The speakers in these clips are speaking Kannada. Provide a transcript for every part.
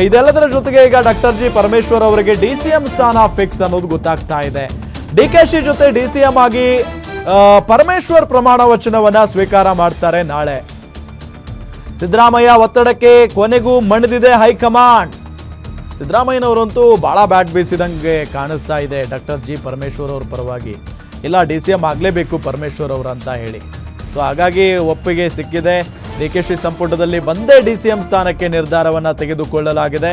ಇದೆಲ್ಲದರ ಜೊತೆಗೆ ಈಗ ಡಾಕ್ಟರ್ ಜಿ ಪರಮೇಶ್ವರ್ ಅವರಿಗೆ ಡಿಸಿಎಂ ಸ್ಥಾನ ಫಿಕ್ಸ್ ಅನ್ನೋದು ಗೊತ್ತಾಗ್ತಾ ಇದೆ. ಡಿಕೆಶಿ ಜೊತೆ ಡಿಸಿಎಂ ಆಗಿ ಪರಮೇಶ್ವರ್ ಪ್ರಮಾಣ ವಚನವನ್ನ ಸ್ವೀಕಾರ ಮಾಡ್ತಾರೆ ನಾಳೆ. ಸಿದ್ದರಾಮಯ್ಯ ಒತ್ತಡಕ್ಕೆ ಕೊನೆಗೂ ಮಣಿದಿದೆ ಹೈಕಮಾಂಡ್. ಸಿದ್ದರಾಮಯ್ಯನವರಂತೂ ಬಹಳ ಬ್ಯಾಟ್ ಬೀಸಿದಂಗೆ ಕಾಣಿಸ್ತಾ ಇದೆ ಡಾಕ್ಟರ್ ಜಿ ಪರಮೇಶ್ವರ್ ಅವ್ರ ಪರವಾಗಿ. ಇಲ್ಲ, ಡಿಸಿಎಂ ಆಗಲೇಬೇಕು ಪರಮೇಶ್ವರ್ ಅವರು ಅಂತ ಹೇಳಿ. ಸೊ ಹಾಗಾಗಿ ಒಪ್ಪಿಗೆ ಸಿಕ್ಕಿದೆ. ಡಿಕೆಶಿ ಸಂಪುಟದಲ್ಲಿ ಬಂದೇ ಡಿಸಿಎಂ ಸ್ಥಾನಕ್ಕೆ ನಿರ್ಧಾರವನ್ನು ತೆಗೆದುಕೊಳ್ಳಲಾಗಿದೆ.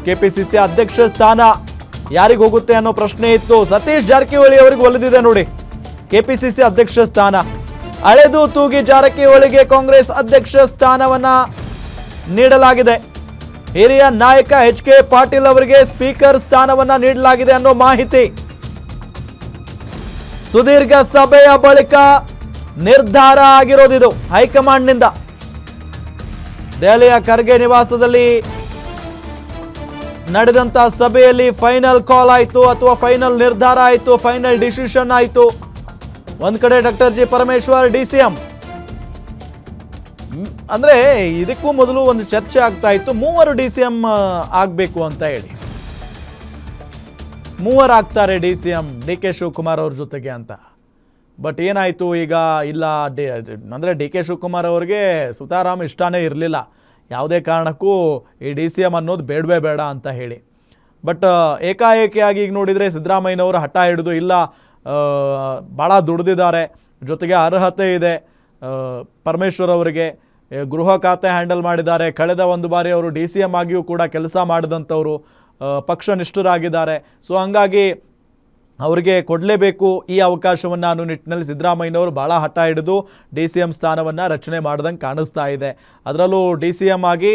ಕೆಪಿಸಿಸಿ ಅಧ್ಯಕ್ಷ ಸ್ಥಾನ ಯಾರಿಗೆ ಹೋಗುತ್ತೆ ಅನ್ನೋ ಪ್ರಶ್ನೆ ಇತ್ತು. ಸತೀಶ್ ಜಾರಕಿಹೊಳಿ ಅವರಿಗೆ ಒಲಿದಿದೆ ನೋಡಿ ಕೆಪಿಸಿಸಿ ಅಧ್ಯಕ್ಷ ಸ್ಥಾನ. ಅಳೆದು ತೂಗಿ ಜಾರಕಿಹೊಳಿಗೆ ಕಾಂಗ್ರೆಸ್ ಅಧ್ಯಕ್ಷ ಸ್ಥಾನವನ್ನ ನೀಡಲಾಗಿದೆ. ಹಿರಿಯ ನಾಯಕ ಎಚ್.ಕೆ. ಪಾಟೀಲ್ ಅವರಿಗೆ ಸ್ಪೀಕರ್ ಸ್ಥಾನವನ್ನ ನೀಡಲಾಗಿದೆ ಅನ್ನೋ ಮಾಹಿತಿ. ಸುದೀರ್ಘ ಸಭೆಯ ಬಳಿಕ ನಿರ್ಧಾರ ಆಗಿರೋದಿದು ಹೈಕಮಾಂಡ್ನಿಂದ. ದೆಹಲಿಯ ಖರ್ಗೆ ನಿವಾಸದಲ್ಲಿ ನಡೆದಂತ ಸಭೆಯಲ್ಲಿ ಫೈನಲ್ ಕಾಲ್ ಆಯಿತು, ಅಥವಾ ಫೈನಲ್ ನಿರ್ಧಾರ ಆಯಿತು, ಫೈನಲ್ ಡಿಸಿಷನ್ ಆಯಿತು. ಒಂದ್ ಕಡೆ ಡಾಕ್ಟರ್ ಜಿ ಪರಮೇಶ್ವರ್ ಡಿಸಿಎಂ. ಅಂದ್ರೆ ಇದಕ್ಕೂ ಮೊದಲು ಒಂದು ಚರ್ಚೆ ಆಗ್ತಾ ಇತ್ತು, ಮೂವರು ಡಿಸಿಎಂ ಆಗ್ಬೇಕು ಅಂತ ಹೇಳಿ. ಮೂವರು ಆಗ್ತಾರೆ ಡಿಸಿಎಂ ಡಿ.ಕೆ. ಶಿವಕುಮಾರ್ ಅವ್ರ ಜೊತೆಗೆ ಅಂತ. ಬಟ್ ಏನಾಯ್ತು ಈಗ, ಇಲ್ಲ ಅಂದ್ರೆ ಡಿ.ಕೆ. ಶಿವಕುಮಾರ್ ಅವ್ರಿಗೆ ಸುತಾರಾಮ್ ಇಷ್ಟನೇ ಇರಲಿಲ್ಲ, ಯಾವುದೇ ಕಾರಣಕ್ಕೂ ಈ ಡಿಸಿಎಂ ಅನ್ನೋದು ಬೇಡವೇ ಬೇಡ ಅಂತ ಹೇಳಿ. ಬಟ್ ಏಕಾಏಕಿಯಾಗಿ ಈಗ ನೋಡಿದರೆ ಸಿದ್ದರಾಮಯ್ಯನವರು ಹಠ ಹಿಡಿದು ಇಲ್ಲ, ಭಾಳ ದುಡ್ದಿದ್ದಾರೆ, ಜೊತೆಗೆ ಅರ್ಹತೆ ಇದೆ ಪರಮೇಶ್ವರ್ ಅವರಿಗೆ, ಗೃಹ ಖಾತೆ ಹ್ಯಾಂಡಲ್ ಮಾಡಿದ್ದಾರೆ, ಕಳೆದ ಒಂದು ಬಾರಿ ಅವರು ಡಿಸಿಎಂ ಆಗಿಯೂ ಕೂಡ ಕೆಲಸ ಮಾಡಿದಂಥವರು, ಪಕ್ಷನಿಷ್ಠರಾಗಿದ್ದಾರೆ. ಸೊ ಹಂಗಾಗಿ ಅವರಿಗೆ ಕೊಡಲೇಬೇಕು ಈ ಅವಕಾಶವನ್ನು ಅನ್ನೋ ನಿಟ್ಟಿನಲ್ಲಿ ಸಿದ್ದರಾಮಯ್ಯನವರು ಭಾಳ ಹಠ ಹಿಡಿದು ಡಿಸಿಎಂ ಸ್ಥಾನವನ್ನು ರಚನೆ ಮಾಡ್ದಂಗೆ ಕಾಣಿಸ್ತಾ ಇದೆ. ಅದರಲ್ಲೂ ಡಿಸಿಎಂ ಆಗಿ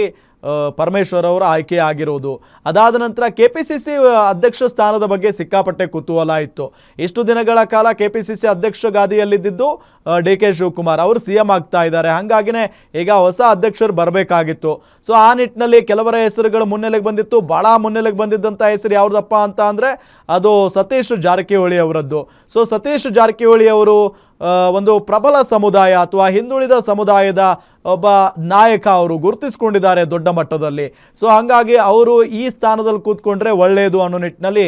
ಪರಮೇಶ್ವರ್ ಅವರ ಆಯ್ಕೆ ಆಗಿರೋದು. ಅದಾದ ನಂತರ ಕೆಪಿಸಿಸಿ ಅಧ್ಯಕ್ಷ ಸ್ಥಾನದ ಬಗ್ಗೆ ಸಿಕ್ಕಾಪಟ್ಟೆ ಕುತೂಹಲ ಇತ್ತು. ಇಷ್ಟು ದಿನಗಳ ಕಾಲ ಕೆಪಿಸಿಸಿ ಅಧ್ಯಕ್ಷ ಗಾದಿಯಲ್ಲಿದ್ದು ಡಿ.ಕೆ. ಶಿವಕುಮಾರ್ ಅವರು ಸಿಎಂ ಆಗ್ತಾ ಇದ್ದಾರೆ. ಹಾಗಾಗಿನೇ ಈಗ ಹೊಸ ಅಧ್ಯಕ್ಷರು ಬರಬೇಕಾಗಿತ್ತು. ಸೊ ಆ ನಿಟ್ಟಿನಲ್ಲಿ ಕೆಲವರ ಹೆಸರುಗಳು ಮುನ್ನೆಲೆಗೆ ಬಂದಿತ್ತು. ಭಾಳ ಮುನ್ನೆಲೆಗೆ ಬಂದಿದ್ದಂಥ ಹೆಸರು ಯಾವುದಪ್ಪ ಅಂತ ಅಂದರೆ ಅದು ಸತೀಶ್ ಜಾರಕಿಹೊಳಿ ಅವರದ್ದು. ಸೊ ಸತೀಶ್ ಜಾರಕಿಹೊಳಿ ಅವರು ಒಂದು ಪ್ರಬಲ ಸಮುದಾಯ ಅಥವಾ ಹಿಂದುಳಿದ ಸಮುದಾಯದ ಒಬ್ಬ ನಾಯಕ, ಅವರು ಗುರುತಿಸಿಕೊಂಡಿದ್ದಾರೆ ದೊಡ್ಡ ಮಟ್ಟದಲ್ಲಿ. ಸೊ ಹಾಗಾಗಿ ಅವರು ಈ ಸ್ಥಾನದಲ್ಲಿ ಕೂತ್ಕೊಂಡ್ರೆ ಒಳ್ಳೆಯದು ಅನ್ನೋ ನಿಟ್ಟಿನಲ್ಲಿ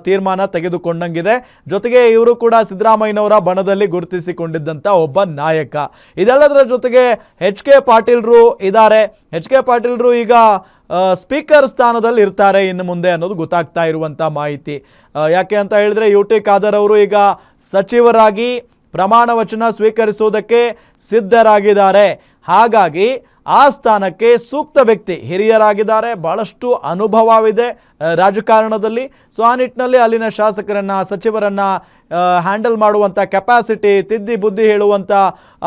ತೀರ್ಮಾನ ತೆಗೆದುಕೊಂಡಂಗಿದೆ. ಜೊತೆಗೆ ಇವರು ಕೂಡ ಸಿದ್ದರಾಮಯ್ಯನವರ ಬಣದಲ್ಲಿ ಗುರುತಿಸಿಕೊಂಡಿದ್ದಂಥ ಒಬ್ಬ ನಾಯಕ. ಇದೆಲ್ಲದರ ಜೊತೆಗೆ ಎಚ್.ಕೆ. ಪಾಟೀಲ್ರು ಇದ್ದಾರೆ. ಎಚ್.ಕೆ. ಪಾಟೀಲ್ರು ಈಗ ಸ್ಪೀಕರ್ ಸ್ಥಾನದಲ್ಲಿ ಇರ್ತಾರೆ ಇನ್ನು ಮುಂದೆ ಅನ್ನೋದು ಗೊತ್ತಾಗ್ತಾ ಇರುವಂಥ ಮಾಹಿತಿ. ಯಾಕೆ ಅಂತ ಹೇಳಿದ್ರೆ ಯು.ಟಿ. ಖಾದರ್ ಅವರು ಈಗ ಸಚಿವರಾಗಿ ಪ್ರಮಾಣ ವಚನ ಸ್ವೀಕರಿಸುವುದಕ್ಕೆ ಸಿದ್ಧರಾಗಿದ್ದಾರೆ. ಹಾಗಾಗಿ ಆ ಸ್ಥಾನಕ್ಕೆ ಸೂಕ್ತ ವ್ಯಕ್ತಿ, ಹಿರಿಯರಾಗಿದ್ದಾರೆ, ಭಾಳಷ್ಟು ಅನುಭವವಿದೆ ರಾಜಕಾರಣದಲ್ಲಿ. ಸೊ ಆ ನಿಟ್ಟಿನಲ್ಲಿ ಅಲ್ಲಿನ ಶಾಸಕರನ್ನು, ಸಚಿವರನ್ನು ಹ್ಯಾಂಡಲ್ ಮಾಡುವಂಥ ಕೆಪಾಸಿಟಿ, ತಿದ್ದಿ ಬುದ್ಧಿ ಹೇಳುವಂಥ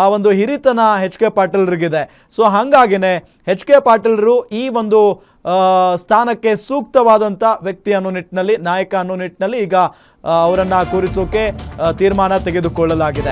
ಆ ಒಂದು ಹಿರಿತನ ಎಚ್.ಕೆ. ಪಾಟೀಲ್ರಿಗಿದೆ. ಸೊ ಹಾಗಾಗಿನೇ ಎಚ್.ಕೆ. ಪಾಟೀಲ್ರು ಈ ಒಂದು ಸ್ಥಾನಕ್ಕೆ ಸೂಕ್ತವಾದಂಥ ವ್ಯಕ್ತಿ ಅನ್ನೋ ನಿಟ್ಟಿನಲ್ಲಿ, ನಾಯಕ ಅನ್ನೋ ನಿಟ್ಟಿನಲ್ಲಿ ಈಗ ಅವರನ್ನು ಕೂರಿಸೋಕೆ ತೀರ್ಮಾನ ತೆಗೆದುಕೊಳ್ಳಲಾಗಿದೆ.